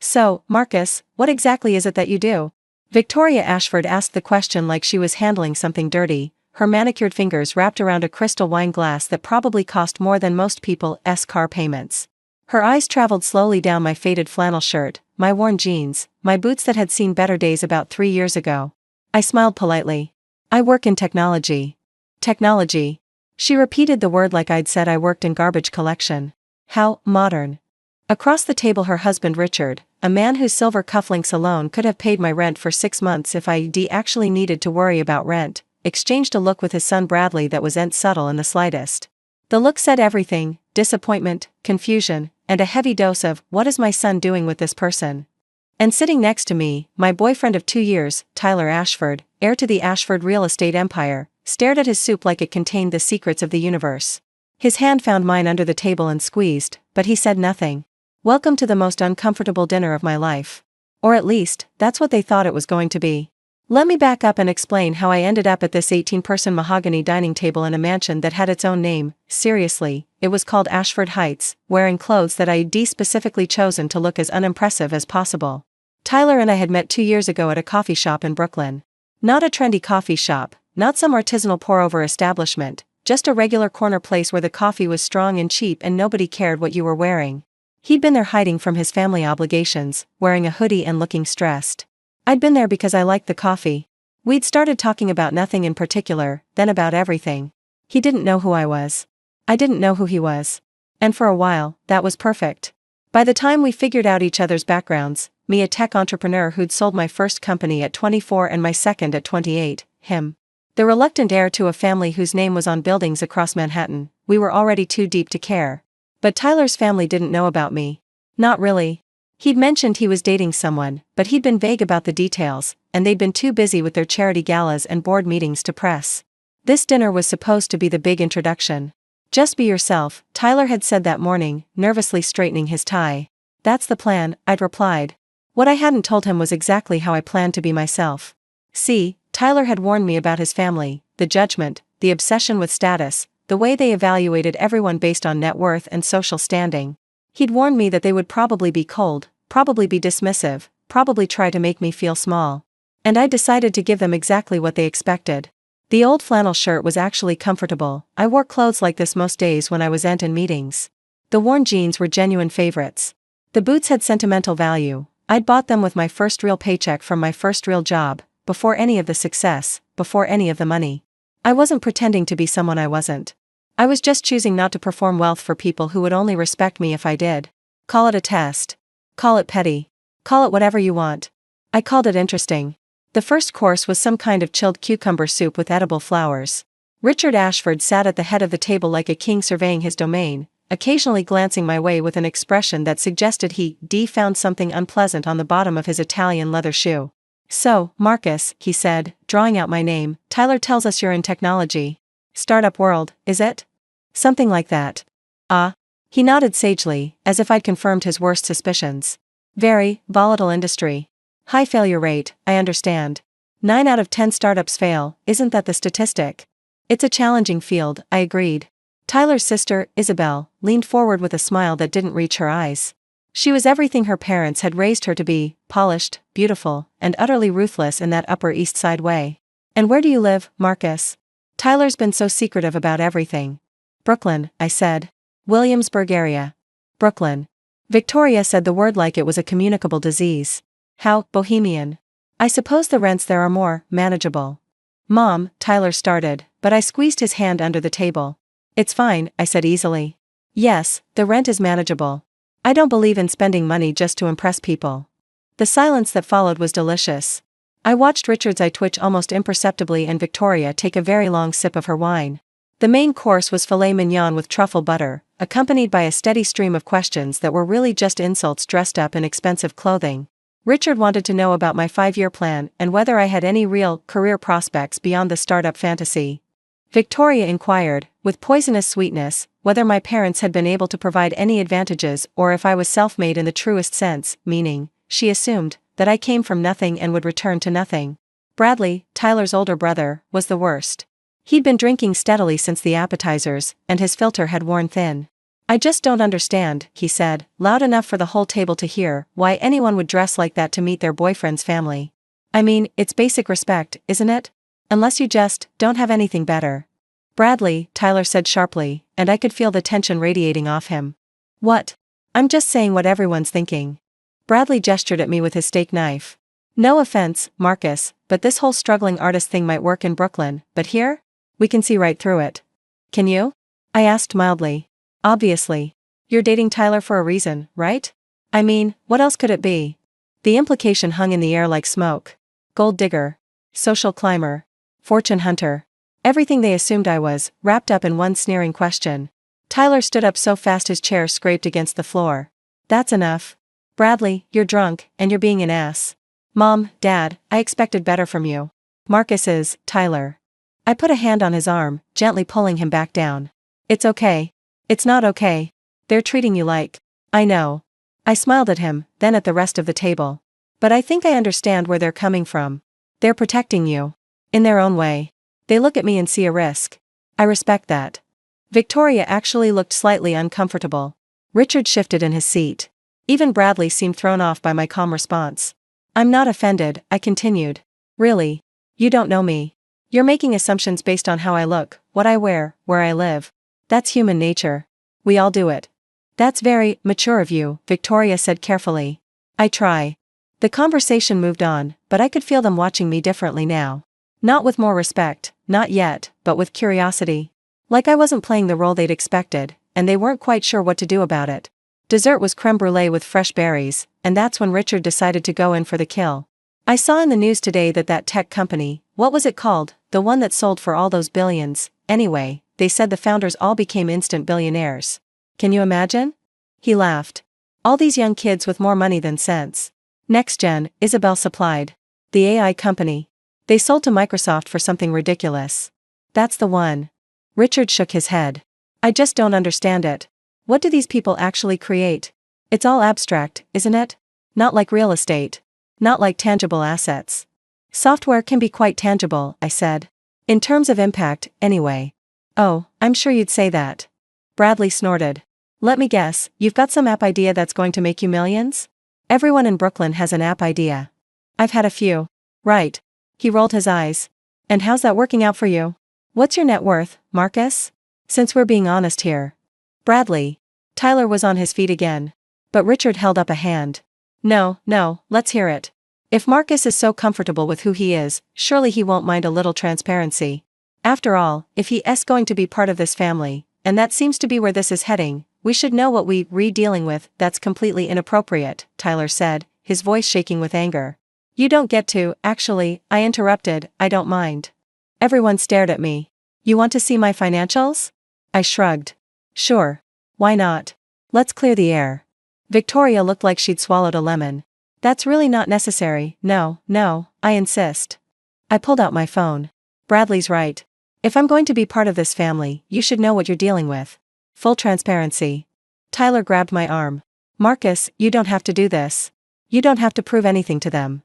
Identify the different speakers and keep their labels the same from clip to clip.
Speaker 1: So, Marcus, what exactly is it that you do? Victoria Ashford asked the question like she was handling something dirty, her manicured fingers wrapped around a crystal wine glass that probably cost more than most people's car payments. Her eyes traveled slowly down my faded flannel shirt, my worn jeans, my boots that had seen better days about 3 years ago. I smiled politely. I work in technology. Technology. She repeated the word like I'd said I worked in garbage collection. How modern. Across the table her husband Richard, a man whose silver cufflinks alone could have paid my rent for 6 months if I'd actually needed to worry about rent, exchanged a look with his son Bradley that wasn't subtle in the slightest. The look said everything: disappointment, confusion, and a heavy dose of, what is my son doing with this person? And sitting next to me, my boyfriend of 2 years, Tyler Ashford, heir to the Ashford real estate empire, stared at his soup like it contained the secrets of the universe. His hand found mine under the table and squeezed, but he said nothing. Welcome to the most uncomfortable dinner of my life. Or at least, that's what they thought it was going to be. Let me back up and explain how I ended up at this 18-person mahogany dining table in a mansion that had its own name. Seriously, it was called Ashford Heights, wearing clothes that I'd specifically chosen to look as unimpressive as possible. Tyler and I had met 2 years ago at a coffee shop in Brooklyn. Not a trendy coffee shop, not some artisanal pour-over establishment, just a regular corner place where the coffee was strong and cheap and nobody cared what you were wearing. He'd been there hiding from his family obligations, wearing a hoodie and looking stressed. I'd been there because I liked the coffee. We'd started talking about nothing in particular, then about everything. He didn't know who I was. I didn't know who he was. And for a while, that was perfect. By the time we figured out each other's backgrounds, me a tech entrepreneur who'd sold my first company at 24 and my second at 28, him the reluctant heir to a family whose name was on buildings across Manhattan, we were already too deep to care. But Tyler's family didn't know about me. Not really. He'd mentioned he was dating someone, but he'd been vague about the details, and they'd been too busy with their charity galas and board meetings to press. This dinner was supposed to be the big introduction. Just be yourself, Tyler had said that morning, nervously straightening his tie. That's the plan, I'd replied. What I hadn't told him was exactly how I planned to be myself. See, Tyler had warned me about his family, the judgment, the obsession with status, the way they evaluated everyone based on net worth and social standing. He'd warned me that they would probably be cold, probably be dismissive, probably try to make me feel small. And I decided to give them exactly what they expected. The old flannel shirt was actually comfortable. I wore clothes like this most days when I was in meetings. The worn jeans were genuine favorites. The boots had sentimental value. I'd bought them with my first real paycheck from my first real job, before any of the success, before any of the money. I wasn't pretending to be someone I wasn't. I was just choosing not to perform wealth for people who would only respect me if I did. Call it a test. Call it petty. Call it whatever you want. I called it interesting. The first course was some kind of chilled cucumber soup with edible flowers. Richard Ashford sat at the head of the table like a king surveying his domain, occasionally glancing my way with an expression that suggested he'd found something unpleasant on the bottom of his Italian leather shoe. So, Marcus, he said, drawing out my name, Tyler tells us you're in technology. Startup world, is it? Something like that. Ah. He nodded sagely, as if I'd confirmed his worst suspicions. Very volatile industry. High failure rate, I understand. 9 out of 10 startups fail, isn't that the statistic? It's a challenging field, I agreed. Tyler's sister, Isabel, leaned forward with a smile that didn't reach her eyes. She was everything her parents had raised her to be: polished, beautiful, and utterly ruthless in that Upper East Side way. And where do you live, Marcus? Tyler's been so secretive about everything. Brooklyn, I said. Williamsburg area. Brooklyn. Victoria said the word like it was a communicable disease. How bohemian. I suppose the rents there are more manageable. Mom, Tyler started, but I squeezed his hand under the table. It's fine, I said easily. Yes, the rent is manageable. I don't believe in spending money just to impress people. The silence that followed was delicious. I watched Richard's eye twitch almost imperceptibly and Victoria take a very long sip of her wine. The main course was filet mignon with truffle butter, accompanied by a steady stream of questions that were really just insults dressed up in expensive clothing. Richard wanted to know about my 5-year plan and whether I had any real career prospects beyond the startup fantasy. Victoria inquired, with poisonous sweetness, whether my parents had been able to provide any advantages or if I was self-made in the truest sense, meaning, she assumed, that I came from nothing and would return to nothing. Bradley, Tyler's older brother, was the worst. He'd been drinking steadily since the appetizers, and his filter had worn thin. I just don't understand, he said, loud enough for the whole table to hear, why anyone would dress like that to meet their boyfriend's family. I mean, it's basic respect, isn't it? Unless you just don't have anything better. Bradley, Tyler said sharply, and I could feel the tension radiating off him. What? I'm just saying what everyone's thinking. Bradley gestured at me with his steak knife. No offense, Marcus, but this whole struggling artist thing might work in Brooklyn, but here? We can see right through it. Can you? I asked mildly. Obviously. You're dating Tyler for a reason, right? I mean, what else could it be? The implication hung in the air like smoke. Gold digger. Social climber. Fortune hunter. Everything they assumed I was, wrapped up in one sneering question. Tyler stood up so fast his chair scraped against the floor. That's enough. Bradley, you're drunk, and you're being an ass. Mom, Dad, I expected better from you. Marcus is, Tyler. I put a hand on his arm, gently pulling him back down. It's okay. It's not okay. They're treating you like. I know. I smiled at him, then at the rest of the table. But I think I understand where they're coming from. They're protecting you. In their own way. They look at me and see a risk. I respect that. Victoria actually looked slightly uncomfortable. Richard shifted in his seat. Even Bradley seemed thrown off by my calm response. I'm not offended, I continued. Really? You don't know me. You're making assumptions based on how I look, what I wear, where I live. That's human nature. We all do it. That's very mature of you, Victoria said carefully. I try. The conversation moved on, but I could feel them watching me differently now. Not with more respect, not yet, but with curiosity. Like I wasn't playing the role they'd expected, and they weren't quite sure what to do about it. Dessert was creme brulee with fresh berries, and that's when Richard decided to go in for the kill. I saw in the news today that tech company, what was it called, the one that sold for all those billions, anyway, they said the founders all became instant billionaires. Can you imagine? He laughed. All these young kids with more money than sense. NextGen, Isabel supplied. The AI company. They sold to Microsoft for something ridiculous. That's the one. Richard shook his head. I just don't understand it. What do these people actually create? It's all abstract, isn't it? Not like real estate. Not like tangible assets. Software can be quite tangible, I said. In terms of impact, anyway. Oh, I'm sure you'd say that. Bradley snorted. Let me guess, you've got some app idea that's going to make you millions? Everyone in Brooklyn has an app idea. I've had a few. Right. He rolled his eyes. And how's that working out for you? What's your net worth, Marcus? Since we're being honest here. Bradley. Tyler was on his feet again. But Richard held up a hand. No, let's hear it. If Marcus is so comfortable with who he is, surely he won't mind a little transparency. After all, if he is going to be part of this family, and that seems to be where this is heading, we should know what we're dealing with. That's completely inappropriate, Tyler said, his voice shaking with anger. You don't get to, actually, I interrupted, I don't mind. Everyone stared at me. You want to see my financials? I shrugged. Sure. Why not? Let's clear the air. Victoria looked like she'd swallowed a lemon. That's really not necessary, no, I insist. I pulled out my phone. Bradley's right. If I'm going to be part of this family, you should know what you're dealing with. Full transparency. Tyler grabbed my arm. Marcus, you don't have to do this. You don't have to prove anything to them.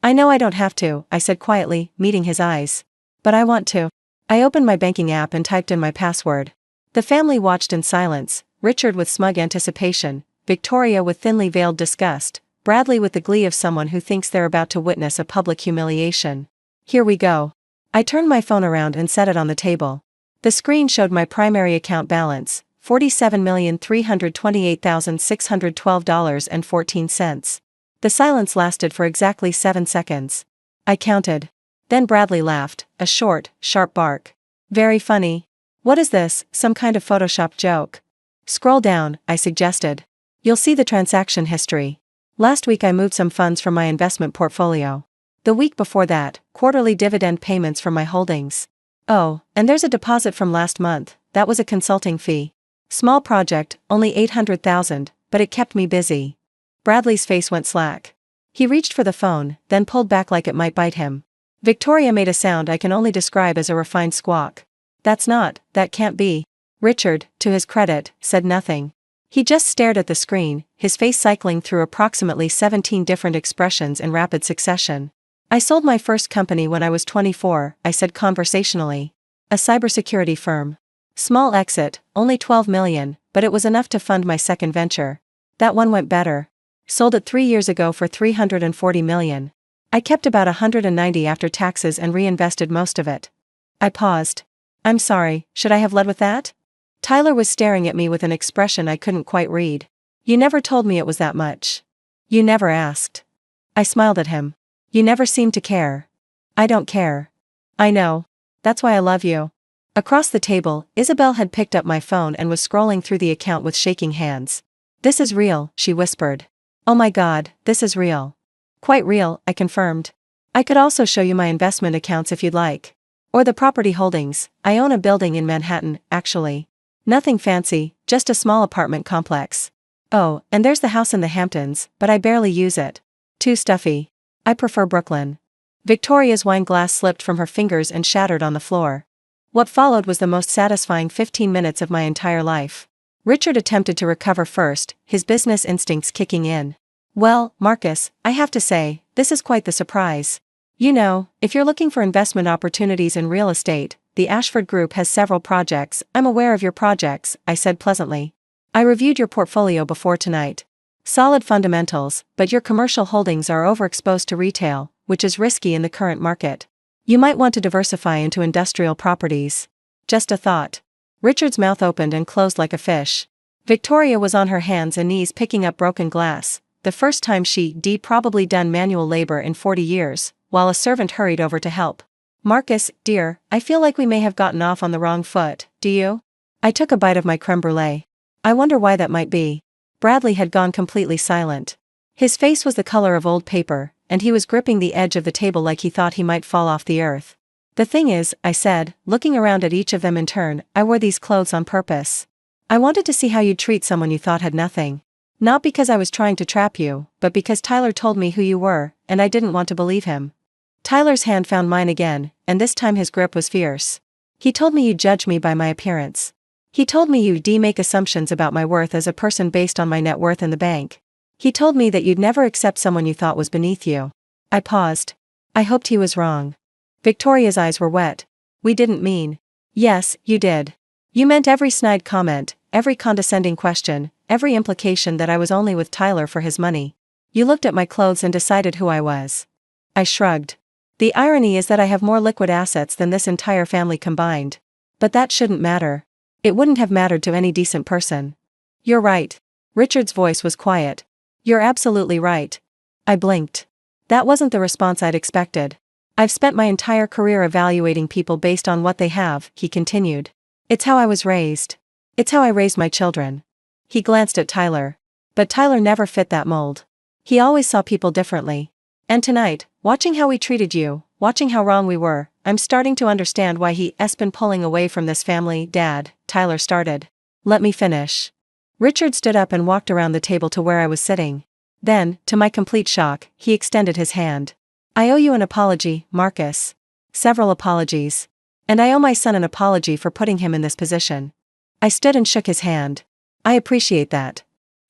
Speaker 1: I know I don't have to, I said quietly, meeting his eyes. But I want to. I opened my banking app and typed in my password. The family watched in silence, Richard with smug anticipation, Victoria with thinly veiled disgust, Bradley with the glee of someone who thinks they're about to witness a public humiliation. Here we go. I turned my phone around and set it on the table. The screen showed my primary account balance, $47,328,612.14. The silence lasted for exactly 7 seconds. I counted. Then Bradley laughed, a short, sharp bark. Very funny. What is this, some kind of Photoshop joke? Scroll down, I suggested. You'll see the transaction history. Last week I moved some funds from my investment portfolio. The week before that, quarterly dividend payments from my holdings. Oh, and there's a deposit from last month, that was a consulting fee. Small project, only $800,000, but it kept me busy. Bradley's face went slack. He reached for the phone, then pulled back like it might bite him. Victoria made a sound I can only describe as a refined squawk. That can't be. Richard, to his credit, said nothing. He just stared at the screen, his face cycling through approximately 17 different expressions in rapid succession. I sold my first company when I was 24, I said conversationally. A cybersecurity firm. Small exit, only $12 million, but it was enough to fund my second venture. That one went better. Sold it 3 years ago for $340 million. I kept about 190 after taxes and reinvested most of it. I paused. I'm sorry, should I have led with that? Tyler was staring at me with an expression I couldn't quite read. You never told me it was that much. You never asked. I smiled at him. You never seemed to care. I don't care. I know. That's why I love you. Across the table, Isabel had picked up my phone and was scrolling through the account with shaking hands. This is real, she whispered. Oh my God, this is real. Quite real, I confirmed. I could also show you my investment accounts if you'd like. Or the property holdings. I own a building in Manhattan, actually. Nothing fancy, just a small apartment complex. Oh, and there's the house in the Hamptons, but I barely use it. Too stuffy. I prefer Brooklyn. Victoria's wine glass slipped from her fingers and shattered on the floor. What followed was the most satisfying 15 minutes of my entire life. Richard attempted to recover first, his business instincts kicking in. Well, Marcus, I have to say, this is quite the surprise. You know, if you're looking for investment opportunities in real estate, the Ashford Group has several projects. I'm aware of your projects, I said pleasantly. I reviewed your portfolio before tonight. Solid fundamentals, but your commercial holdings are overexposed to retail, which is risky in the current market. You might want to diversify into industrial properties. Just a thought. Richard's mouth opened and closed like a fish. Victoria was on her hands and knees picking up broken glass, the first time she'd probably done manual labor in 40 years, while a servant hurried over to help. Marcus, dear, I feel like we may have gotten off on the wrong foot, do you? I took a bite of my creme brulee. I wonder why that might be. Bradley had gone completely silent. His face was the color of old paper, and he was gripping the edge of the table like he thought he might fall off the earth. The thing is, I said, looking around at each of them in turn, I wore these clothes on purpose. I wanted to see how you'd treat someone you thought had nothing. Not because I was trying to trap you, but because Tyler told me who you were, and I didn't want to believe him. Tyler's hand found mine again, and this time his grip was fierce. He told me you'd judge me by my appearance. He told me you'd make assumptions about my worth as a person based on my net worth in the bank. He told me that you'd never accept someone you thought was beneath you. I paused. I hoped he was wrong. Victoria's eyes were wet. We didn't mean. Yes, you did. You meant every snide comment, every condescending question, every implication that I was only with Tyler for his money. You looked at my clothes and decided who I was. I shrugged. The irony is that I have more liquid assets than this entire family combined. But that shouldn't matter. It wouldn't have mattered to any decent person. You're right. Richard's voice was quiet. You're absolutely right. I blinked. That wasn't the response I'd expected. I've spent my entire career evaluating people based on what they have, he continued. It's how I was raised. It's how I raised my children. He glanced at Tyler. But Tyler never fit that mold. He always saw people differently. And tonight, watching how we treated you, watching how wrong we were, I'm starting to understand why he's been pulling away from this family, Dad, Tyler started. Let me finish. Richard stood up and walked around the table to where I was sitting. Then, to my complete shock, he extended his hand. I owe you an apology, Marcus. Several apologies. And I owe my son an apology for putting him in this position. I stood and shook his hand. I appreciate that.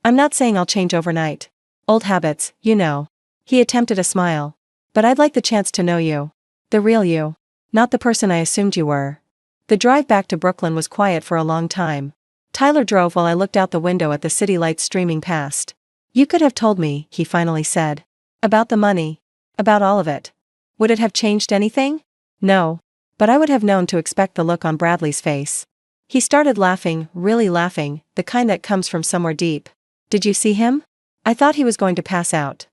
Speaker 1: I'm not saying I'll change overnight. Old habits, you know. He attempted a smile. But I'd like the chance to know you. The real you. Not the person I assumed you were. The drive back to Brooklyn was quiet for a long time. Tyler drove while I looked out the window at the city lights streaming past. You could have told me, he finally said. About the money. About all of it. Would it have changed anything? No. But I would have known to expect the look on Bradley's face. He started laughing, really laughing, the kind that comes from somewhere deep. Did you see him? I thought he was going to pass out.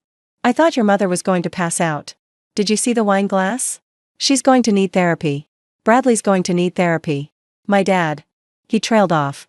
Speaker 1: I thought your mother was going to pass out. Did you see the wine glass? She's going to need therapy. Bradley's going to need therapy. My dad. He trailed off.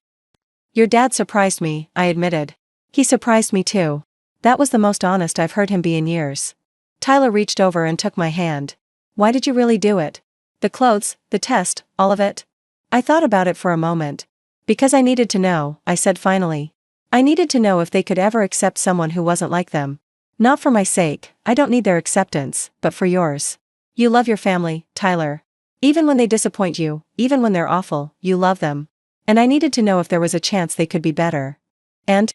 Speaker 1: Your dad surprised me, I admitted. He surprised me too. That was the most honest I've heard him be in years. Tyler reached over and took my hand. Why did you really do it? The clothes, the test, all of it? I thought about it for a moment. Because I needed to know, I said finally. I needed to know if they could ever accept someone who wasn't like them. Not for my sake, I don't need their acceptance, but for yours. You love your family, Tyler. Even when they disappoint you, even when they're awful, you love them. And I needed to know if there was a chance they could be better. And,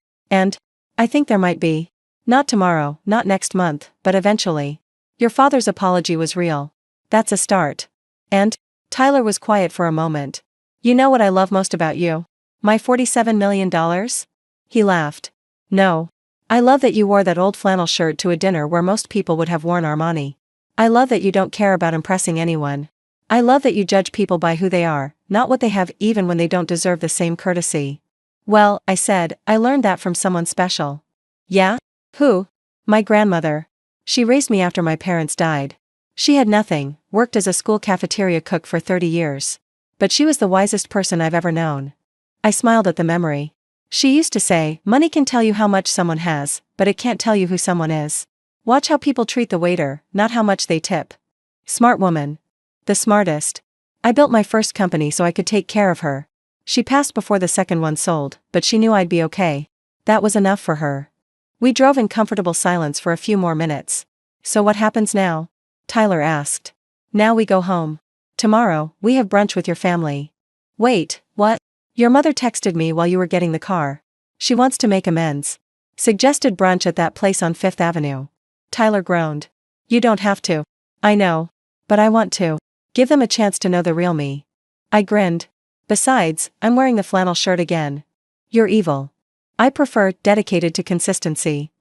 Speaker 1: I think there might be. Not tomorrow, not next month, but eventually. Your father's apology was real. That's a start. And, Tyler was quiet for a moment. You know what I love most about you? My $47 million? He laughed. No. I love that you wore that old flannel shirt to a dinner where most people would have worn Armani. I love that you don't care about impressing anyone. I love that you judge people by who they are, not what they have, even when they don't deserve the same courtesy. Well, I said, I learned that from someone special. Yeah? Who? My grandmother. She raised me after my parents died. She had nothing, worked as a school cafeteria cook for 30 years. But she was the wisest person I've ever known. I smiled at the memory. She used to say, money can tell you how much someone has, but it can't tell you who someone is. Watch how people treat the waiter, not how much they tip. Smart woman. The smartest. I built my first company so I could take care of her. She passed before the second one sold, but she knew I'd be okay. That was enough for her. We drove in comfortable silence for a few more minutes. So what happens now? Tyler asked. Now we go home. Tomorrow, we have brunch with your family. Wait, what? Your mother texted me while you were getting the car. She wants to make amends. Suggested brunch at that place on Fifth Avenue. Tyler groaned. You don't have to. I know. But I want to. Give them a chance to know the real me. I grinned. Besides, I'm wearing the flannel shirt again. You're evil. I prefer dedicated to consistency.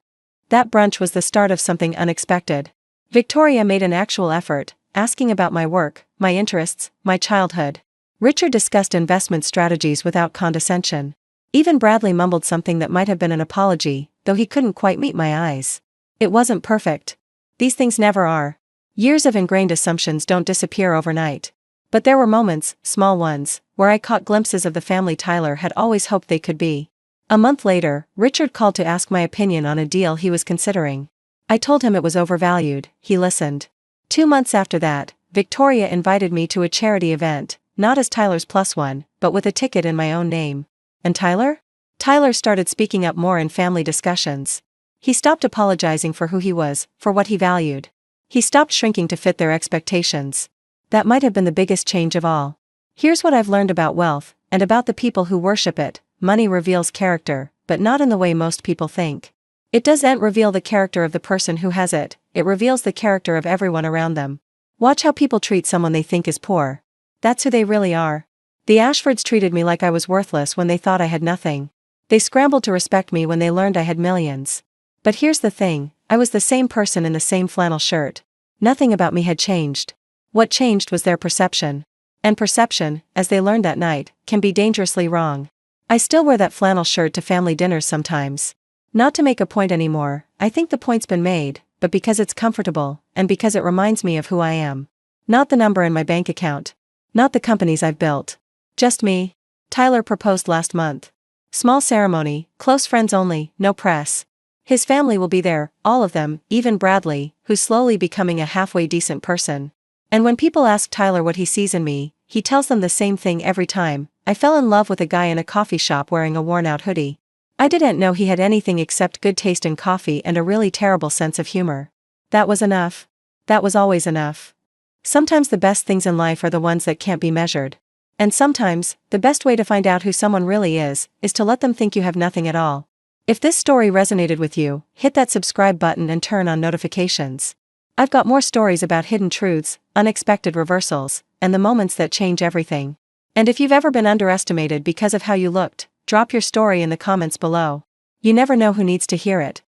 Speaker 1: That brunch was the start of something unexpected. Victoria made an actual effort, asking about my work, my interests, my childhood. Richard discussed investment strategies without condescension. Even Bradley mumbled something that might have been an apology, though he couldn't quite meet my eyes. It wasn't perfect. These things never are. Years of ingrained assumptions don't disappear overnight. But there were moments, small ones, where I caught glimpses of the family Tyler had always hoped they could be. A month later, Richard called to ask my opinion on a deal he was considering. I told him it was overvalued. He listened. 2 months after that, Victoria invited me to a charity event, not as Tyler's plus one, but with a ticket in my own name. And Tyler? Tyler started speaking up more in family discussions. He stopped apologizing for who he was, for what he valued. He stopped shrinking to fit their expectations. That might have been the biggest change of all. Here's what I've learned about wealth, and about the people who worship it. Money reveals character, but not in the way most people think. It doesn't reveal the character of the person who has it, it reveals the character of everyone around them. Watch how people treat someone they think is poor. That's who they really are. The Ashfords treated me like I was worthless when they thought I had nothing. They scrambled to respect me when they learned I had millions. But here's the thing, I was the same person in the same flannel shirt. Nothing about me had changed. What changed was their perception. And perception, as they learned that night, can be dangerously wrong. I still wear that flannel shirt to family dinners sometimes. Not to make a point anymore, I think the point's been made, but because it's comfortable, and because it reminds me of who I am. Not the number in my bank account. Not the companies I've built. Just me. Tyler proposed last month. Small ceremony, close friends only, no press. His family will be there, all of them, even Bradley, who's slowly becoming a halfway decent person. And when people ask Tyler what he sees in me, he tells them the same thing every time. I fell in love with a guy in a coffee shop wearing a worn-out hoodie. I didn't know he had anything except good taste in coffee and a really terrible sense of humor. That was enough. That was always enough. Sometimes the best things in life are the ones that can't be measured. And sometimes, the best way to find out who someone really is to let them think you have nothing at all. If this story resonated with you, hit that subscribe button and turn on notifications. I've got more stories about hidden truths, unexpected reversals, and the moments that change everything. And if you've ever been underestimated because of how you looked, drop your story in the comments below. You never know who needs to hear it.